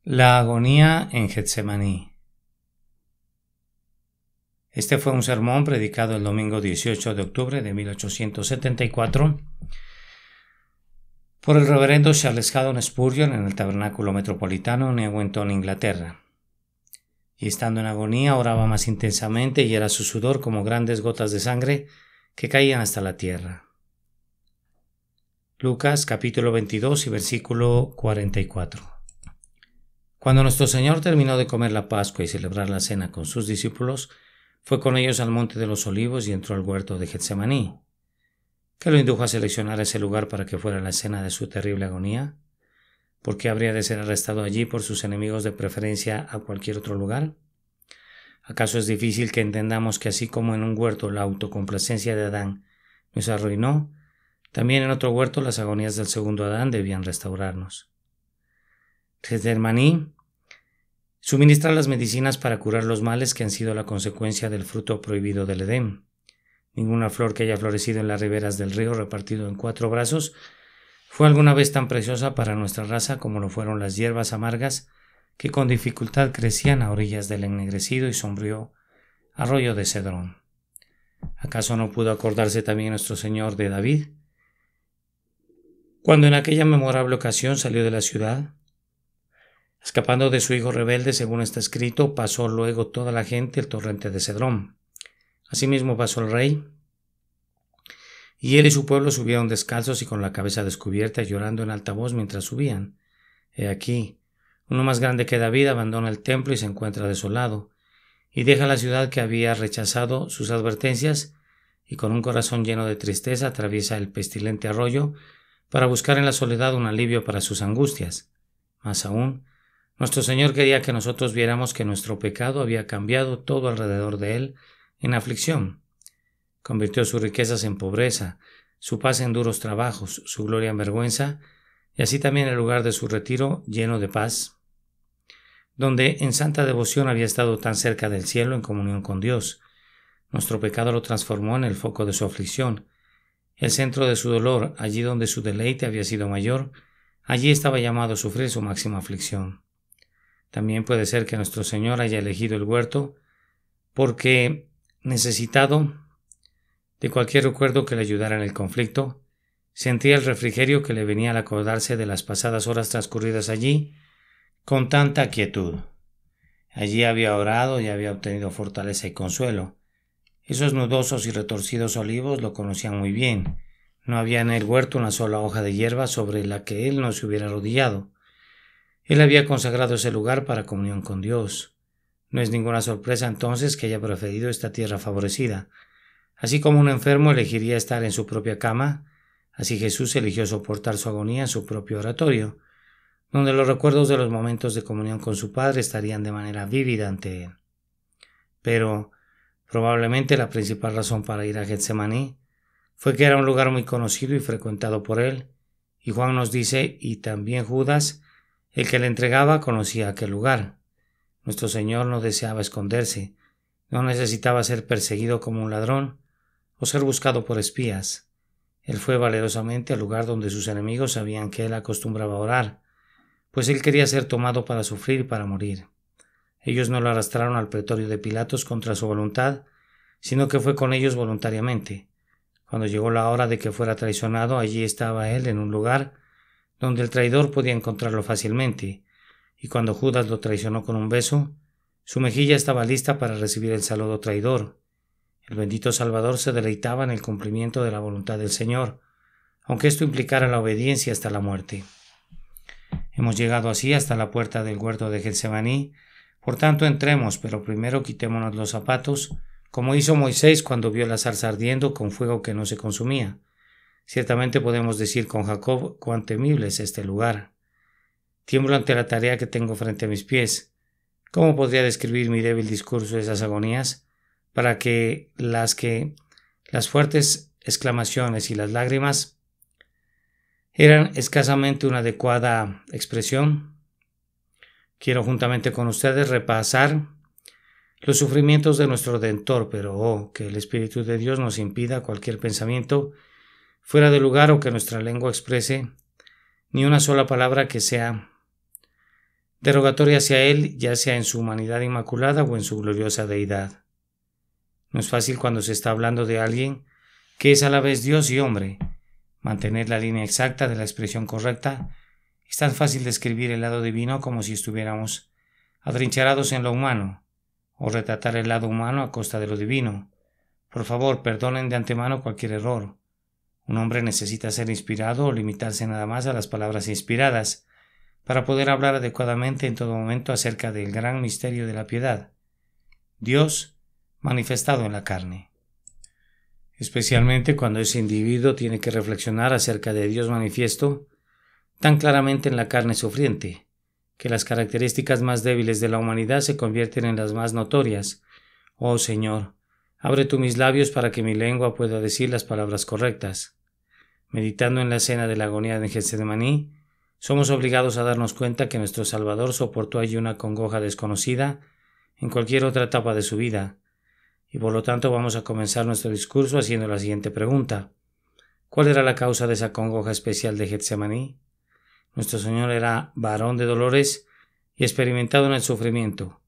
La agonía en Getsemaní. Este fue un sermón predicado el domingo 18 de octubre de 1874 por el reverendo Charles Haddon Spurgeon en el Tabernáculo Metropolitano en Newington, Inglaterra. Y estando en agonía oraba más intensamente y era su sudor como grandes gotas de sangre que caían hasta la tierra. Lucas capítulo 22 y versículo 44. Cuando nuestro Señor terminó de comer la Pascua y celebrar la cena con sus discípulos, fue con ellos al Monte de los Olivos y entró al huerto de Getsemaní. ¿Qué lo indujo a seleccionar ese lugar para que fuera la escena de su terrible agonía? ¿Por qué habría de ser arrestado allí por sus enemigos de preferencia a cualquier otro lugar? ¿Acaso es difícil que entendamos que así como en un huerto la autocomplacencia de Adán nos arruinó, también en otro huerto las agonías del segundo Adán debían restaurarnos? Getsemaní suministra las medicinas para curar los males que han sido la consecuencia del fruto prohibido del Edén. Ninguna flor que haya florecido en las riberas del río repartido en 4 brazos fue alguna vez tan preciosa para nuestra raza como lo fueron las hierbas amargas que con dificultad crecían a orillas del ennegrecido y sombrío arroyo de Cedrón. ¿Acaso no pudo acordarse también nuestro Señor de David, cuando en aquella memorable ocasión salió de la ciudad? Escapando de su hijo rebelde, según está escrito, pasó luego toda la gente el torrente de Cedrón. Asimismo pasó el rey, y él y su pueblo subieron descalzos y con la cabeza descubierta, llorando en alta voz mientras subían. He aquí, uno más grande que David abandona el templo y se encuentra desolado, y deja la ciudad que había rechazado sus advertencias, y con un corazón lleno de tristeza atraviesa el pestilente arroyo para buscar en la soledad un alivio para sus angustias. Más aún, nuestro Señor quería que nosotros viéramos que nuestro pecado había cambiado todo alrededor de Él en aflicción. Convirtió sus riquezas en pobreza, su paz en duros trabajos, su gloria en vergüenza, y así también el lugar de su retiro lleno de paz, donde en santa devoción había estado tan cerca del cielo en comunión con Dios. Nuestro pecado lo transformó en el foco de su aflicción, el centro de su dolor. Allí donde su deleite había sido mayor, allí estaba llamado a sufrir su máxima aflicción. También puede ser que nuestro Señor haya elegido el huerto porque, necesitado de cualquier recuerdo que le ayudara en el conflicto, sentía el refrigerio que le venía al acordarse de las pasadas horas transcurridas allí con tanta quietud. Allí había orado y había obtenido fortaleza y consuelo. Esos nudosos y retorcidos olivos lo conocían muy bien. No había en el huerto una sola hoja de hierba sobre la que él no se hubiera arrodillado. Él había consagrado ese lugar para comunión con Dios. No es ninguna sorpresa entonces que haya preferido esta tierra favorecida. Así como un enfermo elegiría estar en su propia cama, así Jesús eligió soportar su agonía en su propio oratorio, donde los recuerdos de los momentos de comunión con su Padre estarían de manera vívida ante él. Pero probablemente la principal razón para ir a Getsemaní fue que era un lugar muy conocido y frecuentado por él, y Juan nos dice, y también Judas, el que le entregaba, conocía aquel lugar. Nuestro Señor no deseaba esconderse, no necesitaba ser perseguido como un ladrón o ser buscado por espías. Él fue valerosamente al lugar donde sus enemigos sabían que él acostumbraba orar, pues él quería ser tomado para sufrir y para morir. Ellos no lo arrastraron al pretorio de Pilatos contra su voluntad, sino que fue con ellos voluntariamente. Cuando llegó la hora de que fuera traicionado, allí estaba él en un lugar donde el traidor podía encontrarlo fácilmente, y cuando Judas lo traicionó con un beso, su mejilla estaba lista para recibir el saludo traidor. El bendito Salvador se deleitaba en el cumplimiento de la voluntad del Señor, aunque esto implicara la obediencia hasta la muerte. Hemos llegado así hasta la puerta del huerto de Getsemaní, por tanto entremos, pero primero quitémonos los zapatos, como hizo Moisés cuando vio la zarza ardiendo con fuego que no se consumía. Ciertamente podemos decir con Jacob cuán temible es este lugar. Tiemblo ante la tarea que tengo frente a mis pies. ¿Cómo podría describir mi débil discurso de esas agonías para que las fuertes exclamaciones y las lágrimas eran escasamente una adecuada expresión? Quiero juntamente con ustedes repasar los sufrimientos de nuestro Redentor, pero que el Espíritu de Dios nos impida cualquier pensamiento fuera de lugar o que nuestra lengua exprese ni una sola palabra que sea derogatoria hacia él, ya sea en su humanidad inmaculada o en su gloriosa deidad. No es fácil cuando se está hablando de alguien que es a la vez Dios y hombre. Mantener la línea exacta de la expresión correcta. Es tan fácil describir el lado divino como si estuviéramos atrincherados en lo humano, o retratar el lado humano a costa de lo divino. Por favor, perdonen de antemano cualquier error. Un hombre necesita ser inspirado o limitarse nada más a las palabras inspiradas para poder hablar adecuadamente en todo momento acerca del gran misterio de la piedad, Dios manifestado en la carne. Especialmente cuando ese individuo tiene que reflexionar acerca de Dios manifiesto tan claramente en la carne sufriente, que las características más débiles de la humanidad se convierten en las más notorias. Oh Señor, abre tú mis labios para que mi lengua pueda decir las palabras correctas. Meditando en la escena de la agonía de Getsemaní, somos obligados a darnos cuenta que nuestro Salvador soportó allí una congoja desconocida en cualquier otra etapa de su vida, y por lo tanto vamos a comenzar nuestro discurso haciendo la siguiente pregunta. ¿Cuál era la causa de esa congoja especial de Getsemaní? Nuestro Señor era varón de dolores y experimentado en el sufrimiento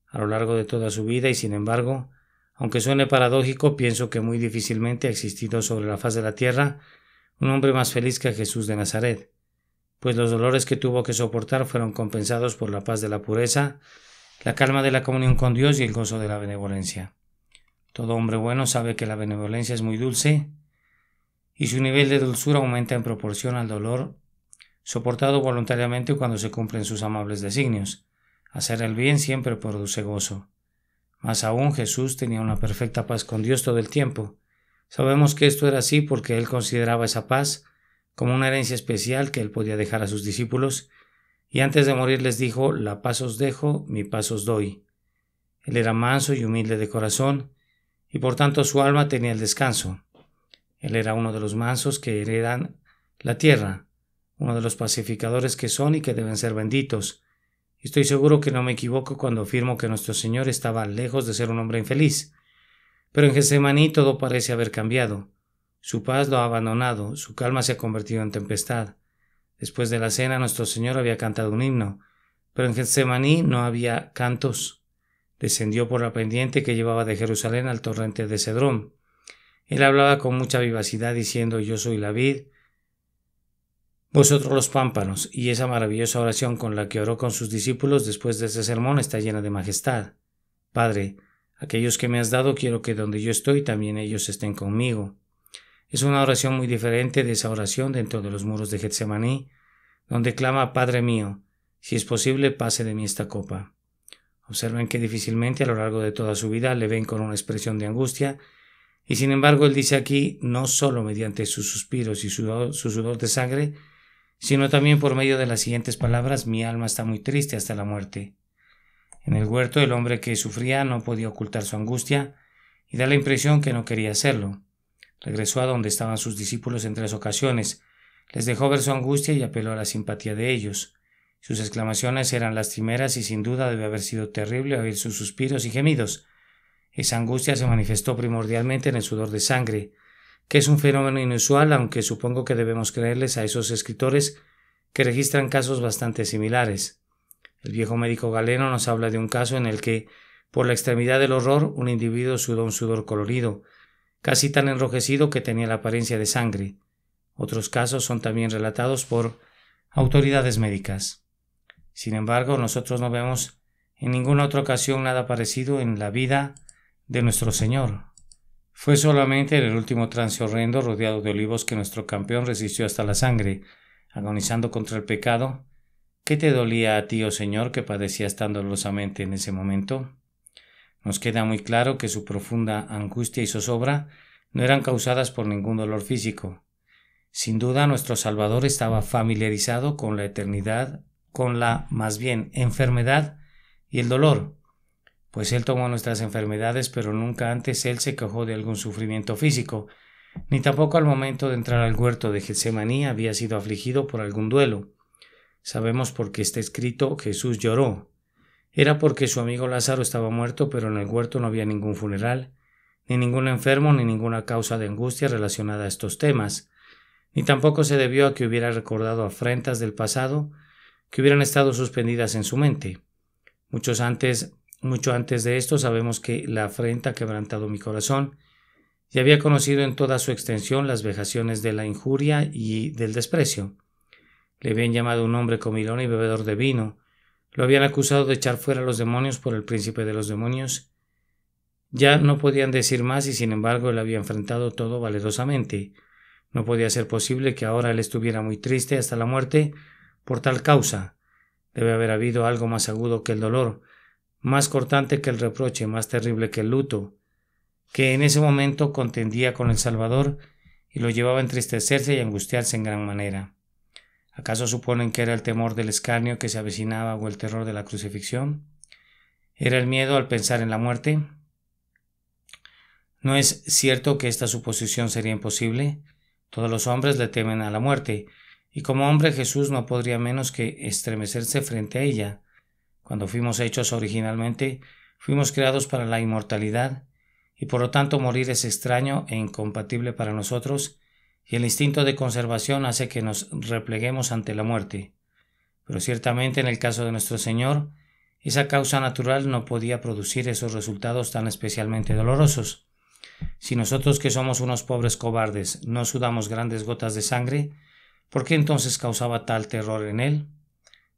a lo largo de toda su vida, y sin embargo, aunque suene paradójico, pienso que muy difícilmente ha existido sobre la faz de la tierra un hombre más feliz que Jesús de Nazaret, pues los dolores que tuvo que soportar fueron compensados por la paz de la pureza, la calma de la comunión con Dios y el gozo de la benevolencia. Todo hombre bueno sabe que la benevolencia es muy dulce y su nivel de dulzura aumenta en proporción al dolor soportado voluntariamente cuando se cumplen sus amables designios. Hacer el bien siempre produce gozo. Más aún, Jesús tenía una perfecta paz con Dios todo el tiempo. Sabemos que esto era así porque él consideraba esa paz como una herencia especial que él podía dejar a sus discípulos, y antes de morir les dijo: «La paz os dejo, mi paz os doy». Él era manso y humilde de corazón, y por tanto su alma tenía el descanso. Él era uno de los mansos que heredan la tierra, uno de los pacificadores que son y que deben ser benditos. Estoy seguro que no me equivoco cuando afirmo que nuestro Señor estaba lejos de ser un hombre infeliz. Pero en Getsemaní todo parece haber cambiado. Su paz lo ha abandonado, su calma se ha convertido en tempestad. Después de la cena nuestro Señor había cantado un himno, pero en Getsemaní no había cantos. Descendió por la pendiente que llevaba de Jerusalén al torrente de Cedrón. Él hablaba con mucha vivacidad diciendo: «Yo soy la vid, vosotros los pámpanos», y esa maravillosa oración con la que oró con sus discípulos después de ese sermón está llena de majestad. Padre, aquellos que me has dado quiero que donde yo estoy también ellos estén conmigo. Es una oración muy diferente de esa oración dentro de los muros de Getsemaní, donde clama: «Padre mío, si es posible, pase de mí esta copa». Observen que difícilmente a lo largo de toda su vida le ven con una expresión de angustia, y sin embargo él dice aquí, no solo mediante sus suspiros y su sudor de sangre, sino también por medio de las siguientes palabras: «Mi alma está muy triste hasta la muerte». En el huerto el hombre que sufría no podía ocultar su angustia y da la impresión que no quería hacerlo. Regresó a donde estaban sus discípulos en 3 ocasiones, les dejó ver su angustia y apeló a la simpatía de ellos. Sus exclamaciones eran lastimeras y sin duda debe haber sido terrible oír sus suspiros y gemidos. Esa angustia se manifestó primordialmente en el sudor de sangre, que es un fenómeno inusual, aunque supongo que debemos creerles a esos escritores que registran casos bastante similares. El viejo médico galeno nos habla de un caso en el que, por la extremidad del horror, un individuo sudó un sudor colorido, casi tan enrojecido que tenía la apariencia de sangre. Otros casos son también relatados por autoridades médicas. Sin embargo, nosotros no vemos en ninguna otra ocasión nada parecido en la vida de nuestro Señor. Fue solamente en el último trance horrendo rodeado de olivos que nuestro campeón resistió hasta la sangre, agonizando contra el pecado. ¿Qué te dolía a ti, oh Señor, que padecías tan dolorosamente en ese momento? Nos queda muy claro que su profunda angustia y zozobra no eran causadas por ningún dolor físico. Sin duda, nuestro Salvador estaba familiarizado con la eternidad, con la, más bien, enfermedad y el dolor, pues Él tomó nuestras enfermedades, pero nunca antes Él se quejó de algún sufrimiento físico, ni tampoco al momento de entrar al huerto de Getsemaní había sido afligido por algún duelo. Sabemos porque está escrito: Jesús lloró. Era porque su amigo Lázaro estaba muerto, pero en el huerto no había ningún funeral, ni ningún enfermo, ni ninguna causa de angustia relacionada a estos temas, ni tampoco se debió a que hubiera recordado afrentas del pasado, que hubieran estado suspendidas en su mente. Mucho antes de esto sabemos que la afrenta ha quebrantado mi corazón, y había conocido en toda su extensión las vejaciones de la injuria y del desprecio. Le habían llamado un hombre comilón y bebedor de vino, lo habían acusado de echar fuera a los demonios por el príncipe de los demonios. Ya no podían decir más y sin embargo él había enfrentado todo valerosamente. No podía ser posible que ahora él estuviera muy triste hasta la muerte por tal causa. Debe haber habido algo más agudo que el dolor, más cortante que el reproche, más terrible que el luto, que en ese momento contendía con el Salvador y lo llevaba a entristecerse y angustiarse en gran manera. ¿Acaso suponen que era el temor del escarnio que se avecinaba o el terror de la crucifixión? ¿Era el miedo al pensar en la muerte? ¿No es cierto que esta suposición sería imposible? Todos los hombres le temen a la muerte, y como hombre Jesús no podría menos que estremecerse frente a ella. Cuando fuimos hechos originalmente, fuimos creados para la inmortalidad, y por lo tanto morir es extraño e incompatible para nosotros, y el instinto de conservación hace que nos repleguemos ante la muerte. Pero ciertamente en el caso de nuestro Señor, esa causa natural no podía producir esos resultados tan especialmente dolorosos. Si nosotros que somos unos pobres cobardes no sudamos grandes gotas de sangre, ¿por qué entonces causaba tal terror en él?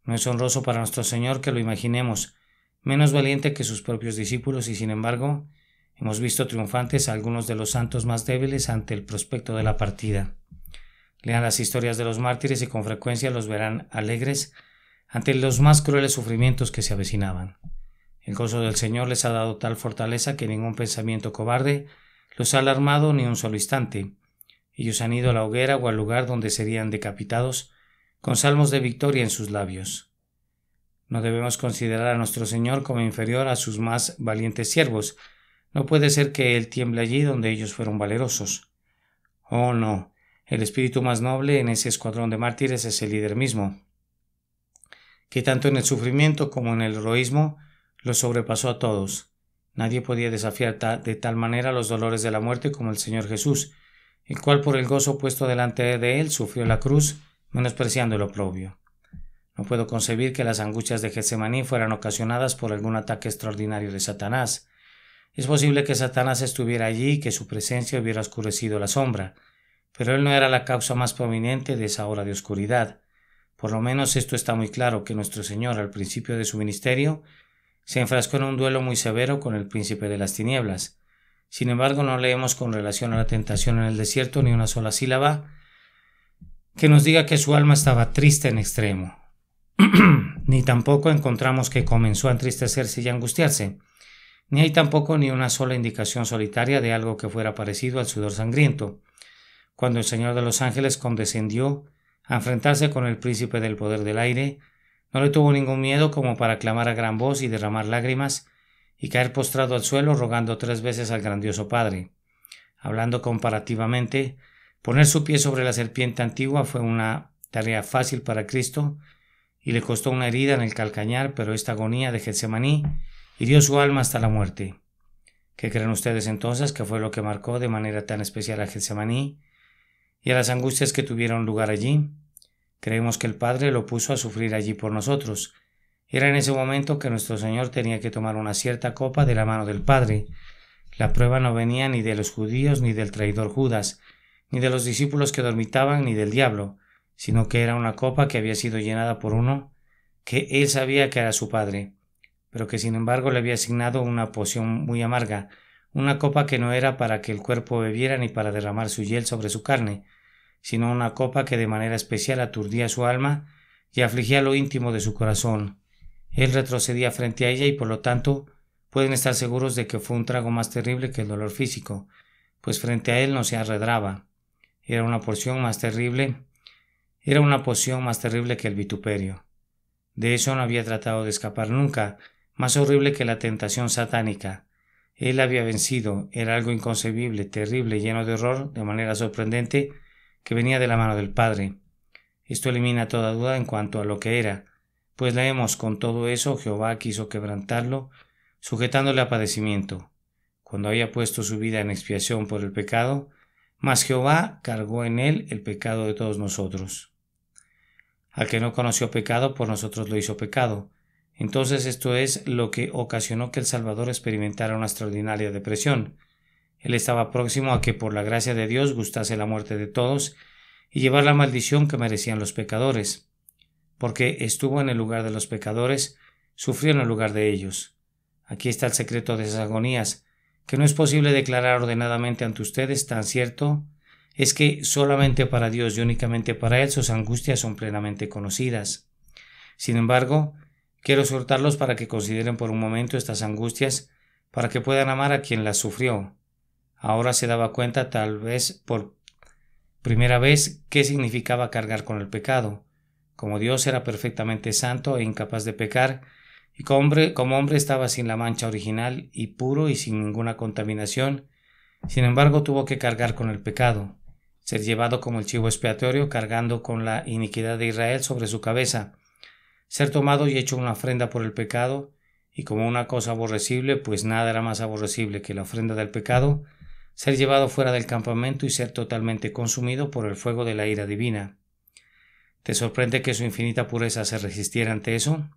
No es honroso para nuestro Señor que lo imaginemos menos valiente que sus propios discípulos y sin embargo hemos visto triunfantes a algunos de los santos más débiles ante el prospecto de la partida. Lean las historias de los mártires y con frecuencia los verán alegres ante los más crueles sufrimientos que se avecinaban. El gozo del Señor les ha dado tal fortaleza que ningún pensamiento cobarde los ha alarmado ni un solo instante. Ellos han ido a la hoguera o al lugar donde serían decapitados con salmos de victoria en sus labios. No debemos considerar a nuestro Señor como inferior a sus más valientes siervos. No puede ser que Él tiemble allí donde ellos fueron valerosos. Oh, no. El espíritu más noble en ese escuadrón de mártires es el líder mismo, que tanto en el sufrimiento como en el heroísmo los sobrepasó a todos. Nadie podía desafiar de tal manera los dolores de la muerte como el Señor Jesús, el cual por el gozo puesto delante de él sufrió la cruz, menospreciando el oprobio. No puedo concebir que las angustias de Getsemaní fueran ocasionadas por algún ataque extraordinario de Satanás. Es posible que Satanás estuviera allí y que su presencia hubiera oscurecido la sombra, pero él no era la causa más prominente de esa hora de oscuridad. Por lo menos esto está muy claro, que nuestro Señor al principio de su ministerio se enfrascó en un duelo muy severo con el príncipe de las tinieblas. Sin embargo, no leemos con relación a la tentación en el desierto ni una sola sílaba que nos diga que su alma estaba triste en extremo. Ni tampoco encontramos que comenzó a entristecerse y angustiarse. Ni hay tampoco ni una sola indicación solitaria de algo que fuera parecido al sudor sangriento. Cuando el Señor de los ángeles condescendió a enfrentarse con el príncipe del poder del aire, no le tuvo ningún miedo como para clamar a gran voz y derramar lágrimas y caer postrado al suelo rogando 3 veces al grandioso Padre. Hablando comparativamente, poner su pie sobre la serpiente antigua fue una tarea fácil para Cristo y le costó una herida en el calcañar, pero esta agonía de Getsemaní hirió su alma hasta la muerte. ¿Qué creen ustedes entonces que fue lo que marcó de manera tan especial a Getsemaní y a las angustias que tuvieron lugar allí? Creemos que el Padre lo puso a sufrir allí por nosotros. Era en ese momento que nuestro Señor tenía que tomar una cierta copa de la mano del Padre. La prueba no venía ni de los judíos, ni del traidor Judas, ni de los discípulos que dormitaban, ni del diablo, sino que era una copa que había sido llenada por uno que él sabía que era su Padre, pero que sin embargo le había asignado una poción muy amarga, una copa que no era para que el cuerpo bebiera ni para derramar su hiel sobre su carne, sino una copa que de manera especial aturdía su alma y afligía lo íntimo de su corazón. Él retrocedía frente a ella y por lo tanto pueden estar seguros de que fue un trago más terrible que el dolor físico, pues frente a él no se arredraba. Era una poción más terrible que el vituperio. De eso no había tratado de escapar nunca, más horrible que la tentación satánica. Él había vencido, era algo inconcebible, terrible, lleno de horror, de manera sorprendente, que venía de la mano del Padre. Esto elimina toda duda en cuanto a lo que era, pues leemos: con todo eso Jehová quiso quebrantarlo, sujetándole a padecimiento, cuando había puesto su vida en expiación por el pecado, mas Jehová cargó en él el pecado de todos nosotros. Al que no conoció pecado, por nosotros lo hizo pecado. Entonces esto es lo que ocasionó que el Salvador experimentara una extraordinaria depresión. Él estaba próximo a que por la gracia de Dios gustase la muerte de todos y llevar la maldición que merecían los pecadores. Porque estuvo en el lugar de los pecadores, sufrió en el lugar de ellos. Aquí está el secreto de esas agonías, que no es posible declarar ordenadamente ante ustedes, tan cierto es que solamente para Dios y únicamente para Él sus angustias son plenamente conocidas. Sin embargo, quiero exhortarlos para que consideren por un momento estas angustias, para que puedan amar a quien las sufrió. Ahora se daba cuenta, tal vez por primera vez, qué significaba cargar con el pecado. Como Dios era perfectamente santo e incapaz de pecar, y como hombre estaba sin la mancha original y puro y sin ninguna contaminación, sin embargo tuvo que cargar con el pecado, ser llevado como el chivo expiatorio cargando con la iniquidad de Israel sobre su cabeza, ser tomado y hecho una ofrenda por el pecado, y como una cosa aborrecible, pues nada era más aborrecible que la ofrenda del pecado, ser llevado fuera del campamento y ser totalmente consumido por el fuego de la ira divina. ¿Te sorprende que su infinita pureza se resistiera ante eso?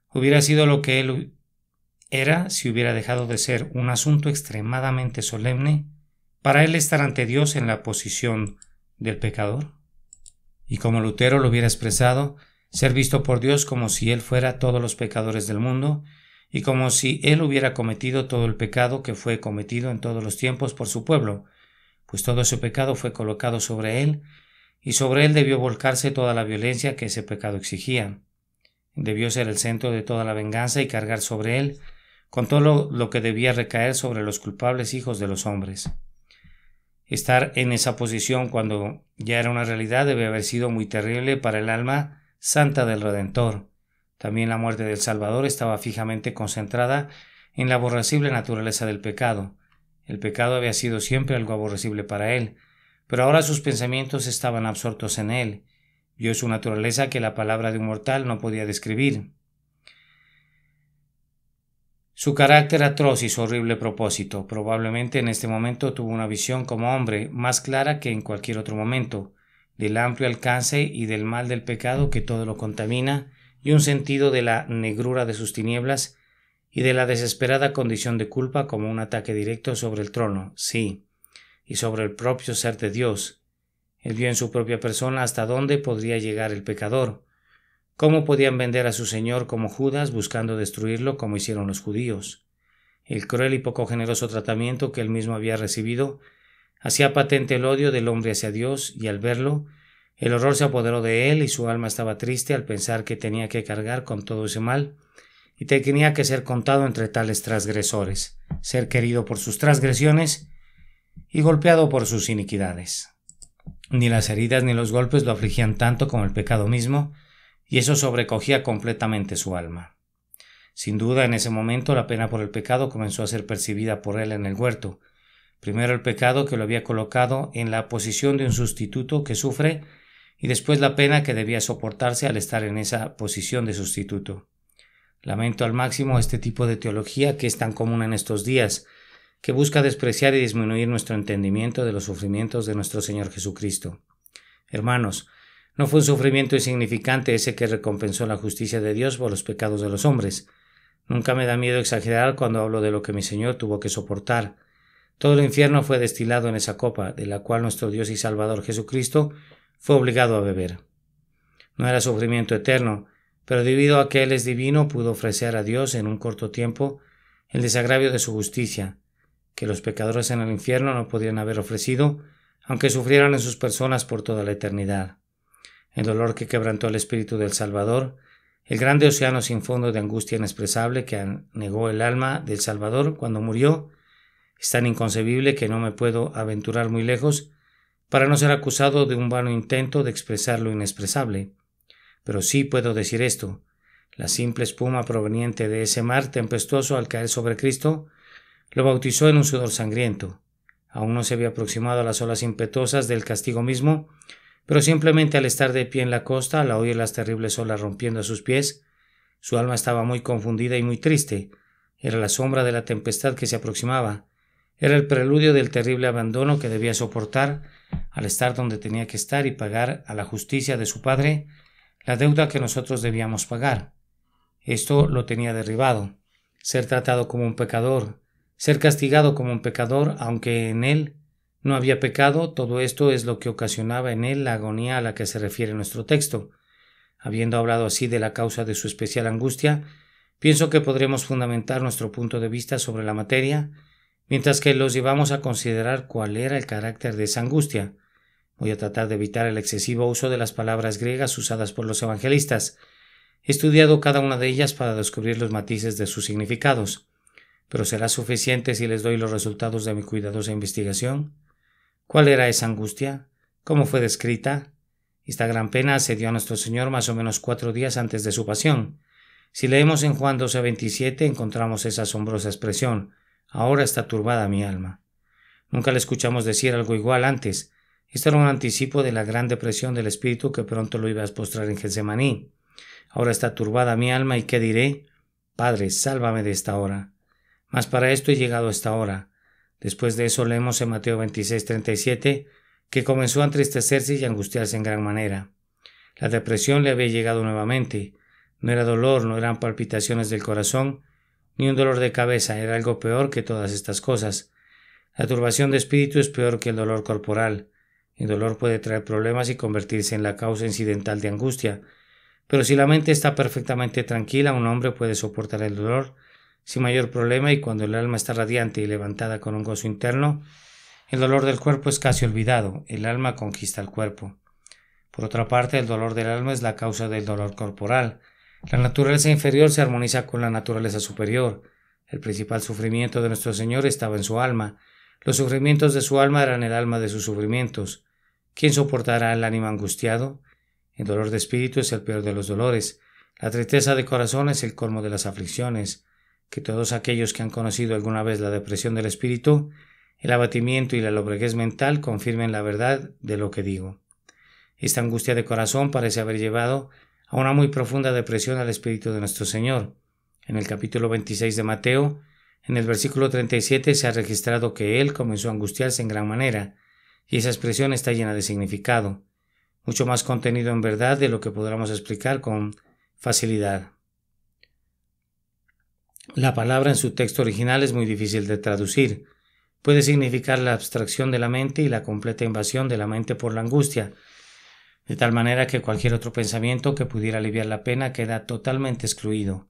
Hubiera sido lo que él era si hubiera dejado de ser un asunto extremadamente solemne para él estar ante Dios en la posición del pecador. Y como Lutero lo hubiera expresado, ser visto por Dios como si él fuera todos los pecadores del mundo y como si él hubiera cometido todo el pecado que fue cometido en todos los tiempos por su pueblo, pues todo ese pecado fue colocado sobre él y sobre él debió volcarse toda la violencia que ese pecado exigía. Debió ser el centro de toda la venganza y cargar sobre él con todo lo que debía recaer sobre los culpables hijos de los hombres. Estar en esa posición cuando ya era una realidad debe haber sido muy terrible para el alma santa del Redentor. También la muerte del Salvador estaba fijamente concentrada en la aborrecible naturaleza del pecado. El pecado había sido siempre algo aborrecible para él, pero ahora sus pensamientos estaban absortos en él. Vio su naturaleza que la palabra de un mortal no podía describir. Su carácter atroz y su horrible propósito. Probablemente en este momento tuvo una visión como hombre más clara que en cualquier otro momento, del amplio alcance y del mal del pecado que todo lo contamina, y un sentido de la negrura de sus tinieblas y de la desesperada condición de culpa como un ataque directo sobre el trono, sí, y sobre el propio ser de Dios. Él vio en su propia persona hasta dónde podría llegar el pecador. ¿Cómo podían vender a su Señor como Judas buscando destruirlo como hicieron los judíos? El cruel y poco generoso tratamiento que él mismo había recibido hacía patente el odio del hombre hacia Dios, y al verlo, el horror se apoderó de él y su alma estaba triste al pensar que tenía que cargar con todo ese mal y tenía que ser contado entre tales transgresores, ser querido por sus transgresiones y golpeado por sus iniquidades. Ni las heridas ni los golpes lo afligían tanto como el pecado mismo, y eso sobrecogía completamente su alma. Sin duda, en ese momento la pena por el pecado comenzó a ser percibida por él en el huerto. Primero el pecado que lo había colocado en la posición de un sustituto que sufre, y después la pena que debía soportarse al estar en esa posición de sustituto. Lamento al máximo este tipo de teología que es tan común en estos días, que busca despreciar y disminuir nuestro entendimiento de los sufrimientos de nuestro Señor Jesucristo. Hermanos, no fue un sufrimiento insignificante ese que recompensó la justicia de Dios por los pecados de los hombres. Nunca me da miedo exagerar cuando hablo de lo que mi Señor tuvo que soportar. Todo el infierno fue destilado en esa copa, de la cual nuestro Dios y Salvador Jesucristo fue obligado a beber. No era sufrimiento eterno, pero debido a que Él es divino, pudo ofrecer a Dios en un corto tiempo el desagravio de su justicia, que los pecadores en el infierno no podrían haber ofrecido, aunque sufrieran en sus personas por toda la eternidad. El dolor que quebrantó el espíritu del Salvador, el grande océano sin fondo de angustia inexpresable que anegó el alma del Salvador cuando murió, es tan inconcebible que no me puedo aventurar muy lejos para no ser acusado de un vano intento de expresar lo inexpresable. Pero sí puedo decir esto: la simple espuma proveniente de ese mar tempestuoso al caer sobre Cristo lo bautizó en un sudor sangriento. Aún no se había aproximado a las olas impetuosas del castigo mismo, pero simplemente al estar de pie en la costa, al oír las terribles olas rompiendo a sus pies, su alma estaba muy confundida y muy triste. Era la sombra de la tempestad que se aproximaba. Era el preludio del terrible abandono que debía soportar al estar donde tenía que estar y pagar a la justicia de su Padre la deuda que nosotros debíamos pagar. Esto lo tenía derribado. Ser tratado como un pecador, ser castigado como un pecador, aunque en él no había pecado, todo esto es lo que ocasionaba en él la agonía a la que se refiere nuestro texto. Habiendo hablado así de la causa de su especial angustia, pienso que podremos fundamentar nuestro punto de vista sobre la materia, mientras que los llevamos a considerar cuál era el carácter de esa angustia. Voy a tratar de evitar el excesivo uso de las palabras griegas usadas por los evangelistas. He estudiado cada una de ellas para descubrir los matices de sus significados, pero ¿será suficiente si les doy los resultados de mi cuidadosa investigación? ¿Cuál era esa angustia? ¿Cómo fue descrita? Esta gran pena asedió a nuestro Señor más o menos 4 días antes de su pasión. Si leemos en Juan 12:27 encontramos esa asombrosa expresión: ahora está turbada mi alma. Nunca le escuchamos decir algo igual antes. Esto era un anticipo de la gran depresión del espíritu que pronto lo iba a postrar en Getsemaní. Ahora está turbada mi alma, ¿y qué diré? Padre, sálvame de esta hora. Mas para esto he llegado a esta hora. Después de eso leemos en Mateo 26:37 que comenzó a entristecerse y a angustiarse en gran manera. La depresión le había llegado nuevamente. No era dolor, no eran palpitaciones del corazón, ni un dolor de cabeza, era algo peor que todas estas cosas. La turbación de espíritu es peor que el dolor corporal. El dolor puede traer problemas y convertirse en la causa incidental de angustia, pero si la mente está perfectamente tranquila, un hombre puede soportar el dolor sin mayor problema, y cuando el alma está radiante y levantada con un gozo interno, el dolor del cuerpo es casi olvidado, el alma conquista el cuerpo. Por otra parte, el dolor del alma es la causa del dolor corporal. La naturaleza inferior se armoniza con la naturaleza superior. El principal sufrimiento de nuestro Señor estaba en su alma. Los sufrimientos de su alma eran el alma de sus sufrimientos. ¿Quién soportará el ánimo angustiado? El dolor de espíritu es el peor de los dolores. La tristeza de corazón es el colmo de las aflicciones. Que todos aquellos que han conocido alguna vez la depresión del espíritu, el abatimiento y la lobreguez mental confirmen la verdad de lo que digo. Esta angustia de corazón parece haber llevado a una muy profunda depresión al espíritu de nuestro Señor. En el capítulo 26 de Mateo, en el versículo 37 se ha registrado que él comenzó a angustiarse en gran manera, y esa expresión está llena de significado, mucho más contenido en verdad de lo que podamos explicar con facilidad. La palabra en su texto original es muy difícil de traducir. Puede significar la abstracción de la mente y la completa invasión de la mente por la angustia, de tal manera que cualquier otro pensamiento que pudiera aliviar la pena queda totalmente excluido.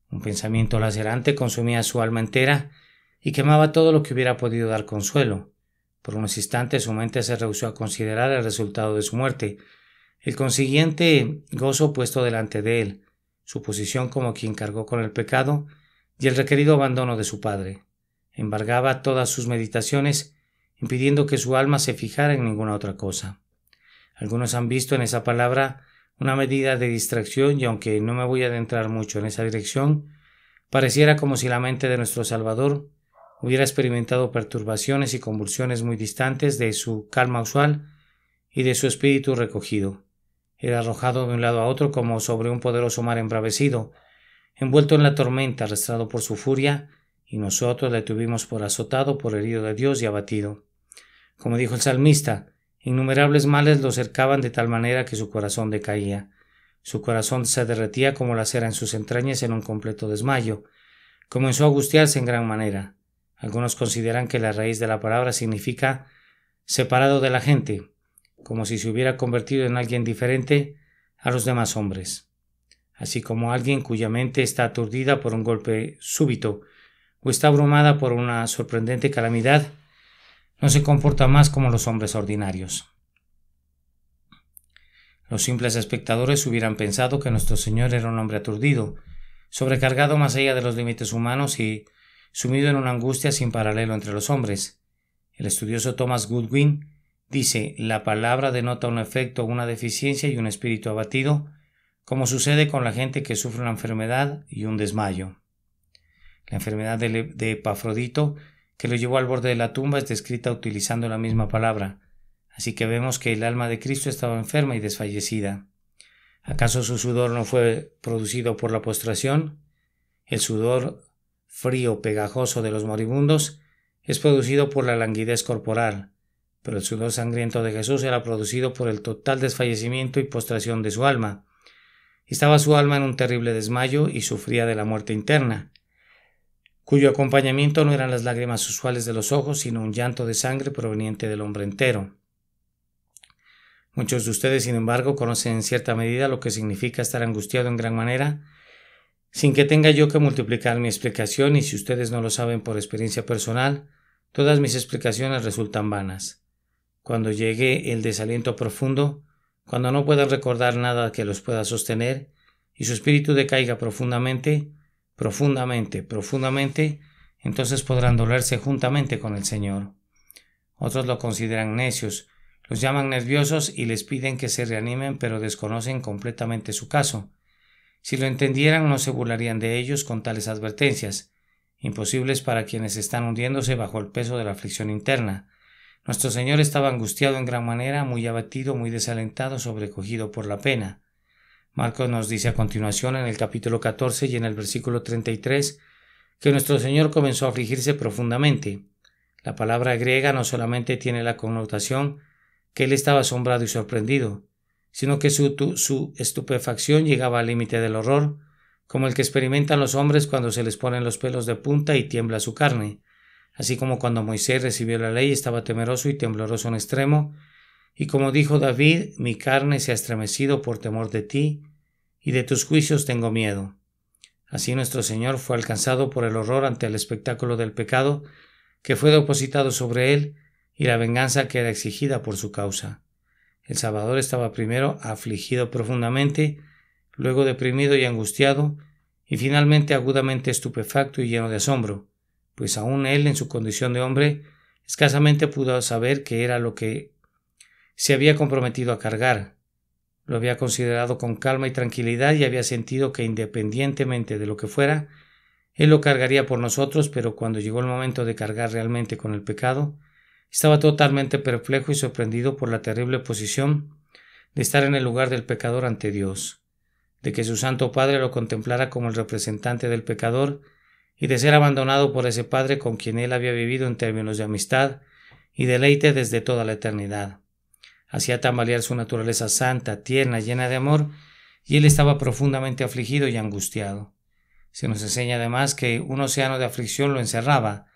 Un pensamiento lacerante consumía su alma entera y quemaba todo lo que hubiera podido dar consuelo. Por unos instantes su mente se rehusó a considerar el resultado de su muerte, el consiguiente gozo puesto delante de él, su posición como quien cargó con el pecado y el requerido abandono de su padre. Embargaba todas sus meditaciones, impidiendo que su alma se fijara en ninguna otra cosa. Algunos han visto en esa palabra una medida de distracción, y aunque no me voy a adentrar mucho en esa dirección, pareciera como si la mente de nuestro Salvador hubiera experimentado perturbaciones y convulsiones muy distantes de su calma usual y de su espíritu recogido. Era arrojado de un lado a otro como sobre un poderoso mar embravecido, envuelto en la tormenta, arrastrado por su furia, y nosotros le tuvimos por azotado, por herido de Dios y abatido. Como dijo el salmista, innumerables males lo cercaban de tal manera que su corazón decaía. Su corazón se derretía como la cera en sus entrañas en un completo desmayo. Comenzó a angustiarse en gran manera. Algunos consideran que la raíz de la palabra significa separado de la gente, como si se hubiera convertido en alguien diferente a los demás hombres, así como alguien cuya mente está aturdida por un golpe súbito o está abrumada por una sorprendente calamidad, no se comporta más como los hombres ordinarios. Los simples espectadores hubieran pensado que nuestro Señor era un hombre aturdido, sobrecargado más allá de los límites humanos y sumido en una angustia sin paralelo entre los hombres. El estudioso Thomas Goodwin dice: la palabra denota un efecto, una deficiencia y un espíritu abatido, como sucede con la gente que sufre una enfermedad y un desmayo. La enfermedad de Epafrodito, que lo llevó al borde de la tumba, es descrita utilizando la misma palabra, así que vemos que el alma de Cristo estaba enferma y desfallecida. ¿Acaso su sudor no fue producido por la postración? El sudor frío, pegajoso de los moribundos es producido por la languidez corporal, pero el sudor sangriento de Jesús era producido por el total desfallecimiento y postración de su alma. Estaba su alma en un terrible desmayo y sufría de la muerte interna, cuyo acompañamiento no eran las lágrimas usuales de los ojos, sino un llanto de sangre proveniente del hombre entero. Muchos de ustedes, sin embargo, conocen en cierta medida lo que significa estar angustiado en gran manera, sin que tenga yo que multiplicar mi explicación, y si ustedes no lo saben por experiencia personal, todas mis explicaciones resultan vanas. Cuando llegue el desaliento profundo, cuando no puedan recordar nada que los pueda sostener, y su espíritu decaiga profundamente, entonces podrán dolerse juntamente con el Señor. Otros lo consideran necios, los llaman nerviosos y les piden que se reanimen, pero desconocen completamente su caso. Si lo entendieran, no se burlarían de ellos con tales advertencias, imposibles para quienes están hundiéndose bajo el peso de la aflicción interna. Nuestro Señor estaba angustiado en gran manera, muy abatido, muy desalentado, sobrecogido por la pena. Marcos nos dice a continuación en el capítulo 14 y en el versículo 33 que nuestro Señor comenzó a afligirse profundamente. La palabra griega no solamente tiene la connotación que él estaba asombrado y sorprendido, sino que su estupefacción llegaba al límite del horror, como el que experimentan los hombres cuando se les ponen los pelos de punta y tiembla su carne, así como cuando Moisés recibió la ley estaba temeroso y tembloroso en extremo, y como dijo David, mi carne se ha estremecido por temor de ti, y de tus juicios tengo miedo. Así nuestro Señor fue alcanzado por el horror ante el espectáculo del pecado que fue depositado sobre él y la venganza que era exigida por su causa. El Salvador estaba primero afligido profundamente, luego deprimido y angustiado, y finalmente agudamente estupefacto y lleno de asombro, pues aún él, en su condición de hombre, escasamente pudo saber qué era lo que se había comprometido a cargar. Lo había considerado con calma y tranquilidad y había sentido que, independientemente de lo que fuera, él lo cargaría por nosotros, pero cuando llegó el momento de cargar realmente con el pecado, estaba totalmente perplejo y sorprendido por la terrible posición de estar en el lugar del pecador ante Dios, de que su Santo Padre lo contemplara como el representante del pecador y de ser abandonado por ese Padre con quien él había vivido en términos de amistad y deleite desde toda la eternidad. Hacía tambalear su naturaleza santa, tierna, llena de amor, y él estaba profundamente afligido y angustiado. Se nos enseña además que un océano de aflicción lo encerraba,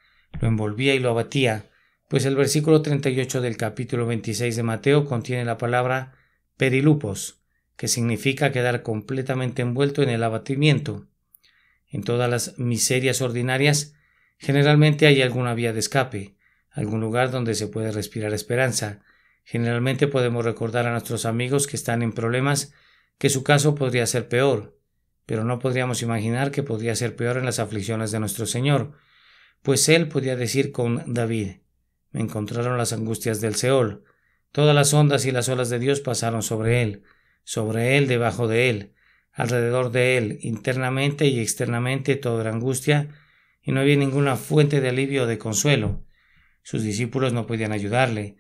lo envolvía y lo abatía, pues el versículo 38 del capítulo 26 de Mateo contiene la palabra perilupos, que significa quedar completamente envuelto en el abatimiento. En todas las miserias ordinarias, generalmente hay alguna vía de escape, algún lugar donde se puede respirar esperanza. Generalmente podemos recordar a nuestros amigos que están en problemas que su caso podría ser peor, pero no podríamos imaginar que podría ser peor en las aflicciones de nuestro Señor, pues él podía decir con David: me encontraron las angustias del Seol, todas las ondas y las olas de Dios pasaron sobre él, debajo de él, alrededor de él, internamente y externamente todo era angustia, y no había ninguna fuente de alivio o de consuelo. Sus discípulos no podían ayudarle.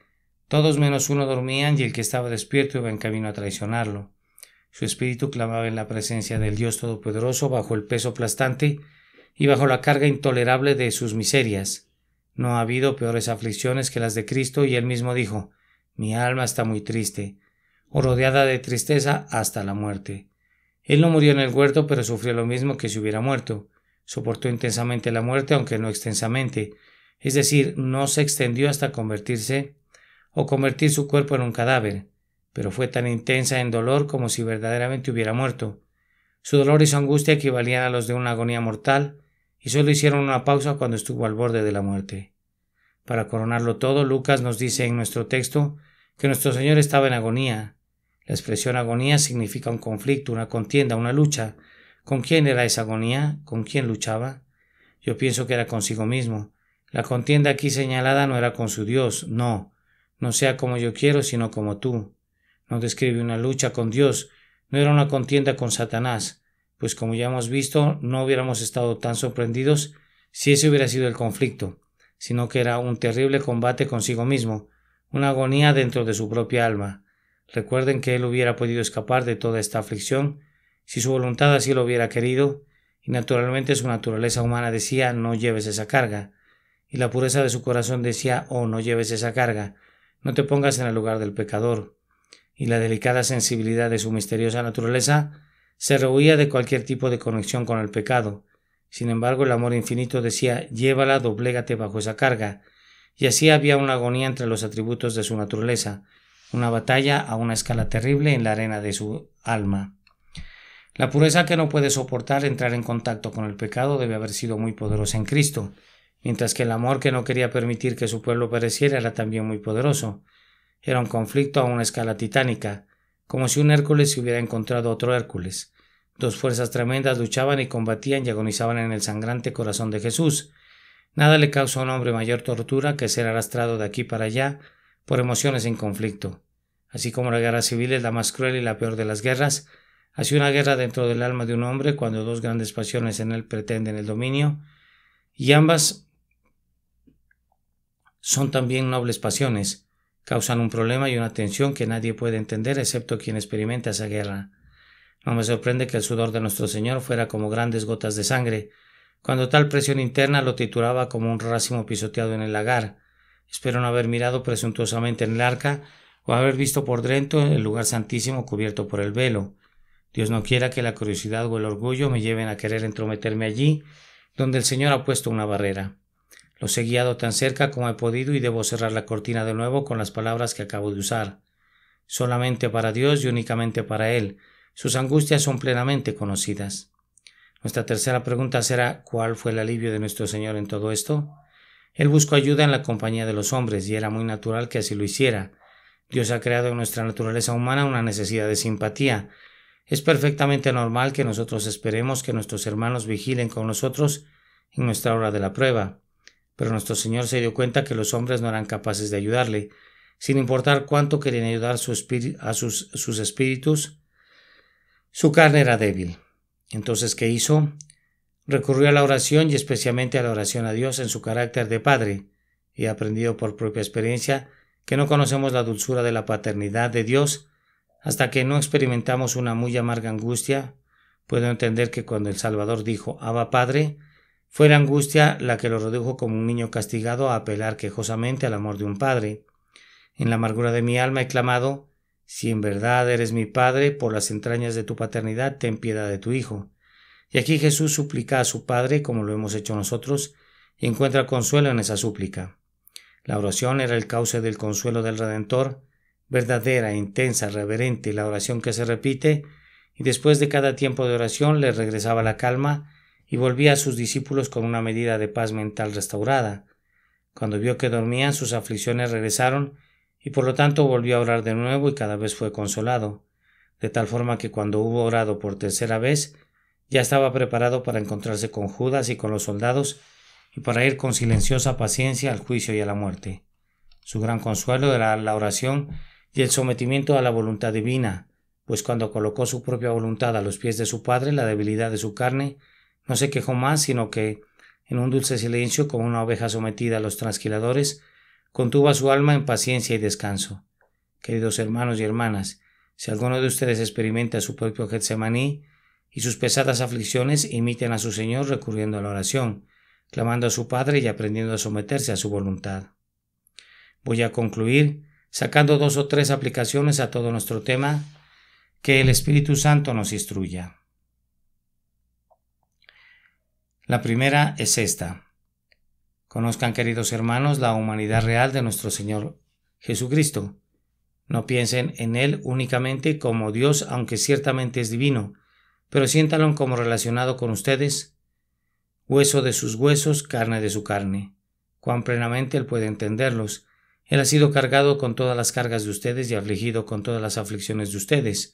Todos menos uno dormían y el que estaba despierto iba en camino a traicionarlo. Su espíritu clamaba en la presencia del Dios Todopoderoso bajo el peso aplastante y bajo la carga intolerable de sus miserias. No ha habido peores aflicciones que las de Cristo, y él mismo dijo: mi alma está muy triste, o rodeada de tristeza hasta la muerte. Él no murió en el huerto, pero sufrió lo mismo que si hubiera muerto. Soportó intensamente la muerte, aunque no extensamente, es decir, no se extendió hasta convertir su cuerpo en un cadáver, pero fue tan intensa en dolor como si verdaderamente hubiera muerto. Su dolor y su angustia equivalían a los de una agonía mortal, y solo hicieron una pausa cuando estuvo al borde de la muerte. Para coronarlo todo, Lucas nos dice en nuestro texto que nuestro Señor estaba en agonía. La expresión agonía significa un conflicto, una contienda, una lucha. ¿Con quién era esa agonía? ¿Con quién luchaba? Yo pienso que era consigo mismo. La contienda aquí señalada no era con su Dios, no sea como yo quiero, sino como tú. No describe una lucha con Dios, no era una contienda con Satanás, pues como ya hemos visto, no hubiéramos estado tan sorprendidos si ese hubiera sido el conflicto, sino que era un terrible combate consigo mismo, una agonía dentro de su propia alma. Recuerden que él hubiera podido escapar de toda esta aflicción si su voluntad así lo hubiera querido, y naturalmente su naturaleza humana decía: no lleves esa carga, y la pureza de su corazón decía: oh, no lleves esa carga, no te pongas en el lugar del pecador, y la delicada sensibilidad de su misteriosa naturaleza se rehuía de cualquier tipo de conexión con el pecado. Sin embargo, el amor infinito decía: llévala, doblégate bajo esa carga. Y así había una agonía entre los atributos de su naturaleza, una batalla a una escala terrible en la arena de su alma. La pureza que no puede soportar entrar en contacto con el pecado debe haber sido muy poderosa en Cristo, mientras que el amor que no quería permitir que su pueblo pereciera era también muy poderoso. Era un conflicto a una escala titánica, como si un Hércules se hubiera encontrado otro Hércules. Dos fuerzas tremendas luchaban y combatían y agonizaban en el sangrante corazón de Jesús. Nada le causó a un hombre mayor tortura que ser arrastrado de aquí para allá por emociones en conflicto. Así como la guerra civil es la más cruel y la peor de las guerras, así una guerra dentro del alma de un hombre cuando dos grandes pasiones en él pretenden el dominio, y ambas son también nobles pasiones, causan un problema y una tensión que nadie puede entender excepto quien experimenta esa guerra. No me sorprende que el sudor de nuestro Señor fuera como grandes gotas de sangre, cuando tal presión interna lo trituraba como un racimo pisoteado en el lagar. Espero no haber mirado presuntuosamente en el arca o haber visto por dentro el lugar santísimo cubierto por el velo. Dios no quiera que la curiosidad o el orgullo me lleven a querer entrometerme allí, donde el Señor ha puesto una barrera. Los he guiado tan cerca como he podido y debo cerrar la cortina de nuevo con las palabras que acabo de usar. Solamente para Dios y únicamente para Él. Sus angustias son plenamente conocidas. Nuestra tercera pregunta será: ¿cuál fue el alivio de nuestro Señor en todo esto? Él buscó ayuda en la compañía de los hombres y era muy natural que así lo hiciera. Dios ha creado en nuestra naturaleza humana una necesidad de simpatía. Es perfectamente normal que nosotros esperemos que nuestros hermanos vigilen con nosotros en nuestra hora de la prueba. Pero nuestro Señor se dio cuenta que los hombres no eran capaces de ayudarle, sin importar cuánto querían ayudar a sus espíritus. Su carne era débil. Entonces, ¿qué hizo? Recurrió a la oración y especialmente a la oración a Dios en su carácter de Padre, y he aprendido por propia experiencia que no conocemos la dulzura de la paternidad de Dios hasta que no experimentamos una muy amarga angustia. Puedo entender que cuando el Salvador dijo Abba Padre, fue la angustia la que lo redujo como un niño castigado a apelar quejosamente al amor de un padre. En la amargura de mi alma he clamado: si en verdad eres mi Padre, por las entrañas de tu paternidad, ten piedad de tu Hijo. Y aquí Jesús suplica a su Padre, como lo hemos hecho nosotros, y encuentra consuelo en esa súplica. La oración era el cauce del consuelo del Redentor, verdadera, intensa, reverente, la oración que se repite, y después de cada tiempo de oración le regresaba la calma y volvía a sus discípulos con una medida de paz mental restaurada. Cuando vio que dormían, sus aflicciones regresaron, y por lo tanto volvió a orar de nuevo y cada vez fue consolado, de tal forma que cuando hubo orado por tercera vez, ya estaba preparado para encontrarse con Judas y con los soldados, y para ir con silenciosa paciencia al juicio y a la muerte. Su gran consuelo era la oración y el sometimiento a la voluntad divina, pues cuando colocó su propia voluntad a los pies de su Padre, la debilidad de su carne no se quejó más, sino que, en un dulce silencio, como una oveja sometida a los trasquiladores, contuvo a su alma en paciencia y descanso. Queridos hermanos y hermanas, si alguno de ustedes experimenta su propio Getsemaní y sus pesadas aflicciones, imiten a su Señor recurriendo a la oración, clamando a su Padre y aprendiendo a someterse a su voluntad. Voy a concluir sacando 2 o 3 aplicaciones a todo nuestro tema. Que el Espíritu Santo nos instruya. La primera es esta: conozcan, queridos hermanos, la humanidad real de nuestro Señor Jesucristo. No piensen en Él únicamente como Dios, aunque ciertamente es divino, pero siéntanlo como relacionado con ustedes, hueso de sus huesos, carne de su carne. Cuán plenamente Él puede entenderlos. Él ha sido cargado con todas las cargas de ustedes y afligido con todas las aflicciones de ustedes.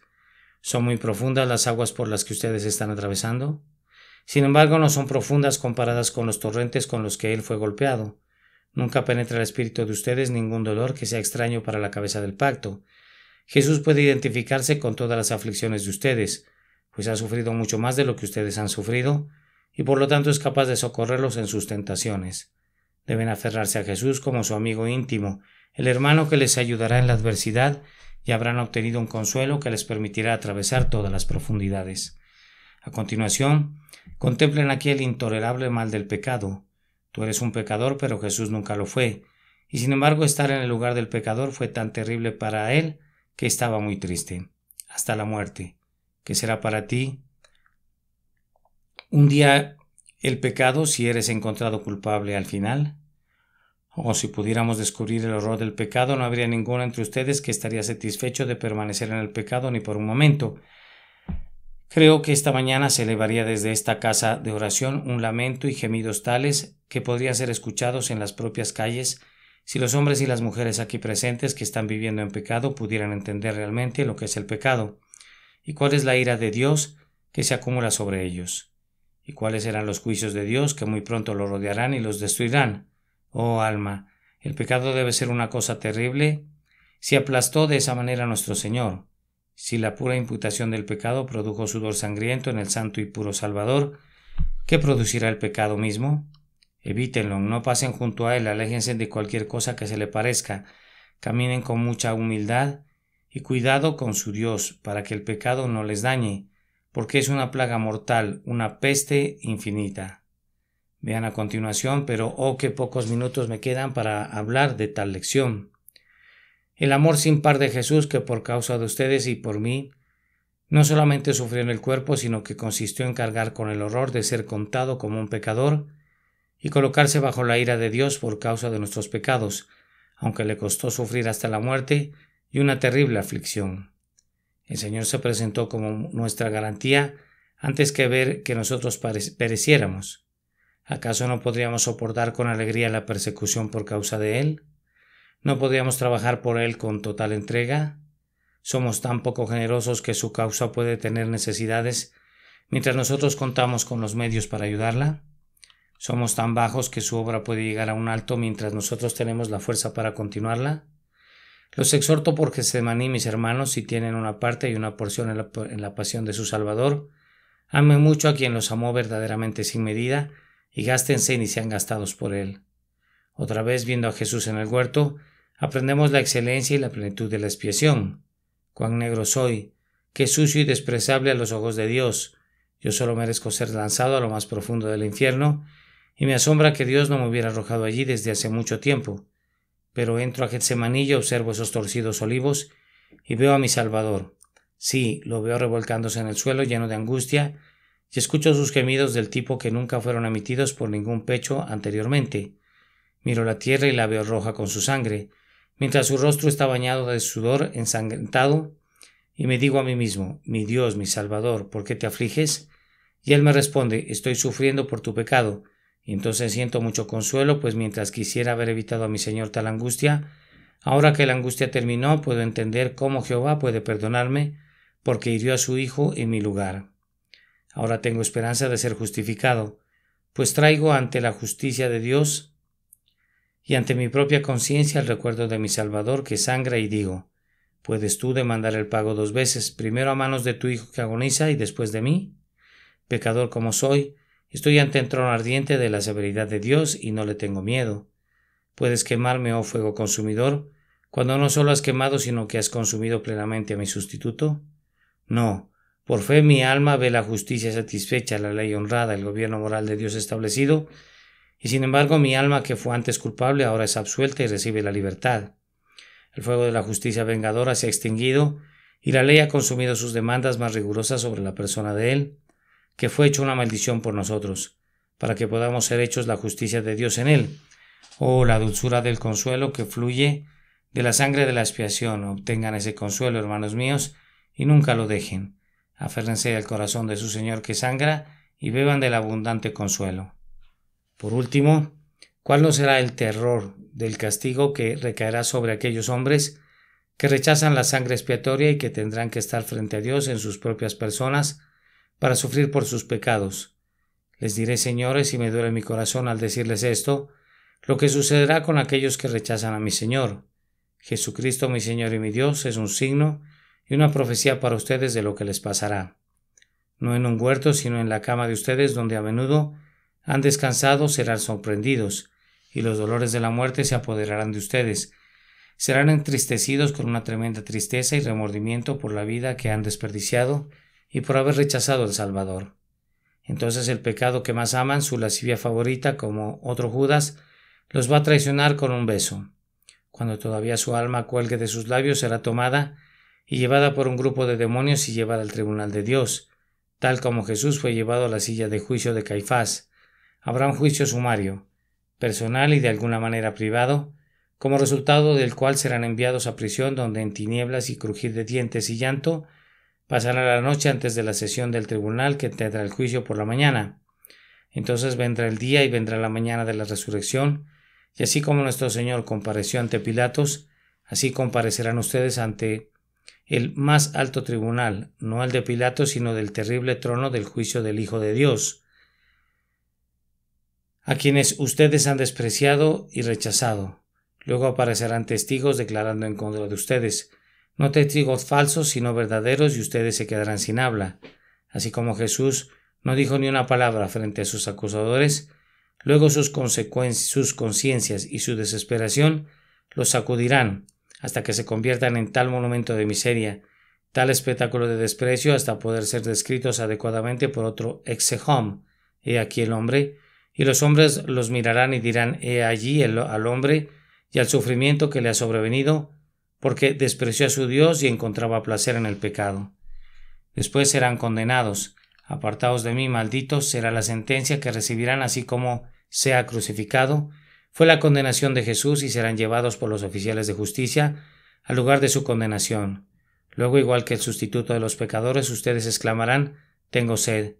¿Son muy profundas las aguas por las que ustedes están atravesando? Sin embargo, no son profundas comparadas con los torrentes con los que Él fue golpeado. Nunca penetra el espíritu de ustedes ningún dolor que sea extraño para la cabeza del pacto. Jesús puede identificarse con todas las aflicciones de ustedes, pues ha sufrido mucho más de lo que ustedes han sufrido, y por lo tanto es capaz de socorrerlos en sus tentaciones. Deben aferrarse a Jesús como su amigo íntimo, el hermano que les ayudará en la adversidad, y habrán obtenido un consuelo que les permitirá atravesar todas las profundidades. A continuación, contemplen aquí el intolerable mal del pecado. Tú eres un pecador, pero Jesús nunca lo fue, y sin embargo estar en el lugar del pecador fue tan terrible para él que estaba muy triste, hasta la muerte. que será para ti un día el pecado si eres encontrado culpable al final. O si pudiéramos descubrir el horror del pecado, no habría ninguno entre ustedes que estaría satisfecho de permanecer en el pecado ni por un momento. Creo que esta mañana se elevaría desde esta casa de oración un lamento y gemidos tales que podrían ser escuchados en las propias calles si los hombres y las mujeres aquí presentes que están viviendo en pecado pudieran entender realmente lo que es el pecado y cuál es la ira de Dios que se acumula sobre ellos, y cuáles serán los juicios de Dios que muy pronto los rodearán y los destruirán. Oh alma, el pecado debe ser una cosa terrible si aplastó de esa manera a nuestro Señor. Si la pura imputación del pecado produjo sudor sangriento en el santo y puro Salvador, ¿qué producirá el pecado mismo? Evítenlo, no pasen junto a él, aléjense de cualquier cosa que se le parezca, caminen con mucha humildad y cuidado con su Dios para que el pecado no les dañe, porque es una plaga mortal, una peste infinita. Vean a continuación, pero oh, qué pocos minutos me quedan para hablar de tal lección. El amor sin par de Jesús, que por causa de ustedes y por mí, no solamente sufrió en el cuerpo, sino que consistió en cargar con el horror de ser contado como un pecador y colocarse bajo la ira de Dios por causa de nuestros pecados, aunque le costó sufrir hasta la muerte y una terrible aflicción. El Señor se presentó como nuestra garantía antes que ver que nosotros pereciéramos. ¿Acaso no podríamos soportar con alegría la persecución por causa de Él? ¿No podríamos trabajar por Él con total entrega? Somos tan poco generosos que su causa puede tener necesidades mientras nosotros contamos con los medios para ayudarla. Somos tan bajos que su obra puede llegar a un alto mientras nosotros tenemos la fuerza para continuarla. Los exhorto por Getsemaní, mis hermanos, si tienen una parte y una porción en la pasión de su Salvador. Amen mucho a quien los amó verdaderamente sin medida y gástense y sean gastados por Él. Otra vez, viendo a Jesús en el huerto, aprendemos la excelencia y la plenitud de la expiación. Cuán negro soy, qué sucio y despreciable a los ojos de Dios. Yo solo merezco ser lanzado a lo más profundo del infierno, y me asombra que Dios no me hubiera arrojado allí desde hace mucho tiempo. Pero entro a Getsemaní y observo esos torcidos olivos, y veo a mi Salvador. Sí, lo veo revolcándose en el suelo lleno de angustia, y escucho sus gemidos del tipo que nunca fueron emitidos por ningún pecho anteriormente. Miro la tierra y la veo roja con su sangre, mientras su rostro está bañado de sudor ensangrentado, y me digo a mí mismo, mi Dios, mi Salvador, ¿por qué te afliges? Y él me responde, estoy sufriendo por tu pecado. Y entonces siento mucho consuelo, pues mientras quisiera haber evitado a mi Señor tal angustia, ahora que la angustia terminó, puedo entender cómo Jehová puede perdonarme, porque hirió a su Hijo en mi lugar. Ahora tengo esperanza de ser justificado, pues traigo ante la justicia de Dios y ante mi propia conciencia el recuerdo de mi Salvador que sangra, y digo, ¿puedes tú demandar el pago 2 veces, primero a manos de tu Hijo que agoniza y después de mí? Pecador como soy, estoy ante el trono ardiente de la severidad de Dios y no le tengo miedo. ¿Puedes quemarme, oh fuego consumidor, cuando no solo has quemado, sino que has consumido plenamente a mi sustituto? No, por fe mi alma ve la justicia satisfecha, la ley honrada, el gobierno moral de Dios establecido, y sin embargo mi alma, que fue antes culpable, ahora es absuelta y recibe la libertad. El fuego de la justicia vengadora se ha extinguido, y la ley ha consumido sus demandas más rigurosas sobre la persona de él, que fue hecho una maldición por nosotros, para que podamos ser hechos la justicia de Dios en él. Oh, la dulzura del consuelo que fluye de la sangre de la expiación. Obtengan ese consuelo, hermanos míos, y nunca lo dejen. Aférrense al corazón de su Señor que sangra y beban del abundante consuelo. Por último, ¿cuál no será el terror del castigo que recaerá sobre aquellos hombres que rechazan la sangre expiatoria y que tendrán que estar frente a Dios en sus propias personas para sufrir por sus pecados? Les diré, señores, y me duele mi corazón al decirles esto, lo que sucederá con aquellos que rechazan a mi Señor. Jesucristo, mi Señor y mi Dios, es un signo y una profecía para ustedes de lo que les pasará. No en un huerto, sino en la cama de ustedes, donde a menudo han descansado, serán sorprendidos, y los dolores de la muerte se apoderarán de ustedes. Serán entristecidos con una tremenda tristeza y remordimiento por la vida que han desperdiciado y por haber rechazado al Salvador. Entonces el pecado que más aman, su lascivia favorita, como otro Judas, los va a traicionar con un beso. Cuando todavía su alma cuelgue de sus labios, será tomada, y llevada por un grupo de demonios y llevada al tribunal de Dios, tal como Jesús fue llevado a la silla de juicio de Caifás. Habrá un juicio sumario, personal y de alguna manera privado, como resultado del cual serán enviados a prisión donde en tinieblas y crujir de dientes y llanto pasará la noche antes de la sesión del tribunal que tendrá el juicio por la mañana. Entonces vendrá el día y vendrá la mañana de la resurrección, y así como nuestro Señor compareció ante Pilatos, así comparecerán ustedes ante el más alto tribunal, no el de Pilatos, sino del terrible trono del juicio del Hijo de Dios, a quienes ustedes han despreciado y rechazado. Luego aparecerán testigos declarando en contra de ustedes, no testigos falsos, sino verdaderos, y ustedes se quedarán sin habla. Así como Jesús no dijo ni una palabra frente a sus acusadores, luego sus conciencias y su desesperación los sacudirán hasta que se conviertan en tal monumento de miseria, tal espectáculo de desprecio, hasta poder ser descritos adecuadamente por otro exehom, he aquí el hombre, y los hombres los mirarán y dirán, he allí al hombre y al sufrimiento que le ha sobrevenido, porque despreció a su Dios y encontraba placer en el pecado. Después serán condenados. Apartaos de mí, malditos, será la sentencia que recibirán, así como sea crucificado. Fue la condenación de Jesús, y serán llevados por los oficiales de justicia al lugar de su condenación. Luego, igual que el sustituto de los pecadores, ustedes exclamarán, tengo sed.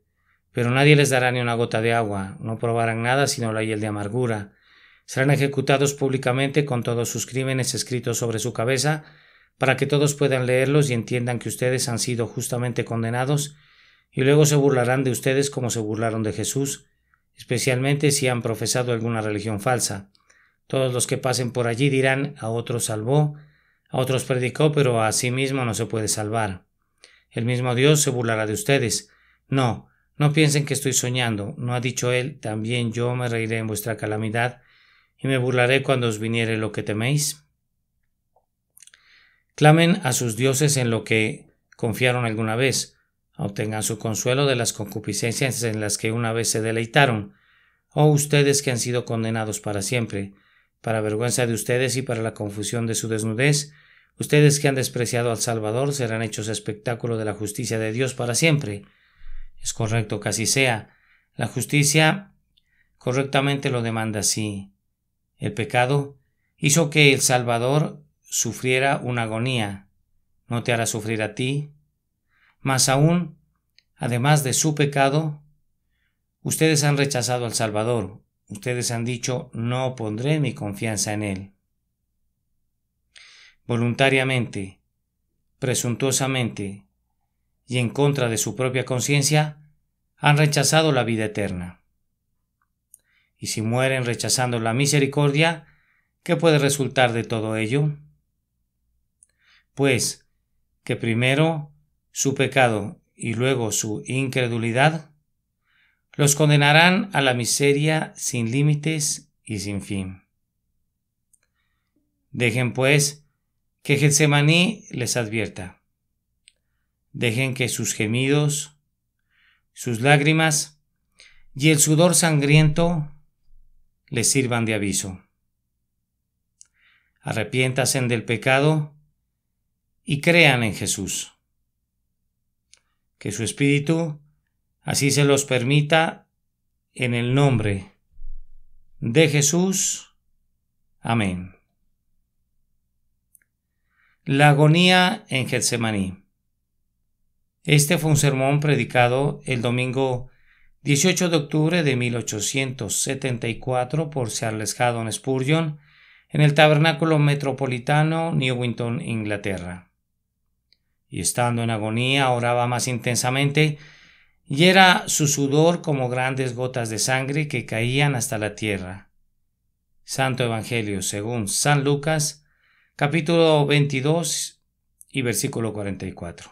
Pero nadie les dará ni una gota de agua, no probarán nada sino la hiel de amargura. Serán ejecutados públicamente con todos sus crímenes escritos sobre su cabeza, para que todos puedan leerlos y entiendan que ustedes han sido justamente condenados, y luego se burlarán de ustedes como se burlaron de Jesús, especialmente si han profesado alguna religión falsa. Todos los que pasen por allí dirán, a otros salvó, a otros predicó, pero a sí mismo no se puede salvar. El mismo Dios se burlará de ustedes. No piensen que estoy soñando. ¿No ha dicho él, también yo me reiré en vuestra calamidad, y me burlaré cuando os viniere lo que teméis? Clamen a sus dioses en lo que confiaron alguna vez. Obtengan su consuelo de las concupiscencias en las que una vez se deleitaron. Oh ustedes que han sido condenados para siempre, para vergüenza de ustedes y para la confusión de su desnudez, ustedes que han despreciado al Salvador serán hechos espectáculo de la justicia de Dios para siempre. Es correcto que así sea. La justicia correctamente lo demanda así. El pecado hizo que el Salvador sufriera una agonía. ¿No te hará sufrir a ti? Más aún, además de su pecado, ustedes han rechazado al Salvador. Ustedes han dicho, no pondré mi confianza en él. Voluntariamente, presuntuosamente y en contra de su propia conciencia, han rechazado la vida eterna. Y si mueren rechazando la misericordia, ¿qué puede resultar de todo ello? Pues que primero su pecado y luego su incredulidad los condenarán a la miseria sin límites y sin fin. Dejen, pues, que Getsemaní les advierta. Dejen que sus gemidos, sus lágrimas y el sudor sangriento les sirvan de aviso. Arrepiéntanse del pecado y crean en Jesús. Que su Espíritu así se los permita, en el nombre de Jesús. Amén. La agonía en Getsemaní. Este fue un sermón predicado el domingo 18 de octubre de 1874 por Charles Haddon Spurgeon en el Tabernáculo Metropolitano, Newington, Inglaterra. Y estando en agonía oraba más intensamente, y era su sudor como grandes gotas de sangre que caían hasta la tierra. Santo Evangelio según San Lucas, capítulo 22 y versículo 44.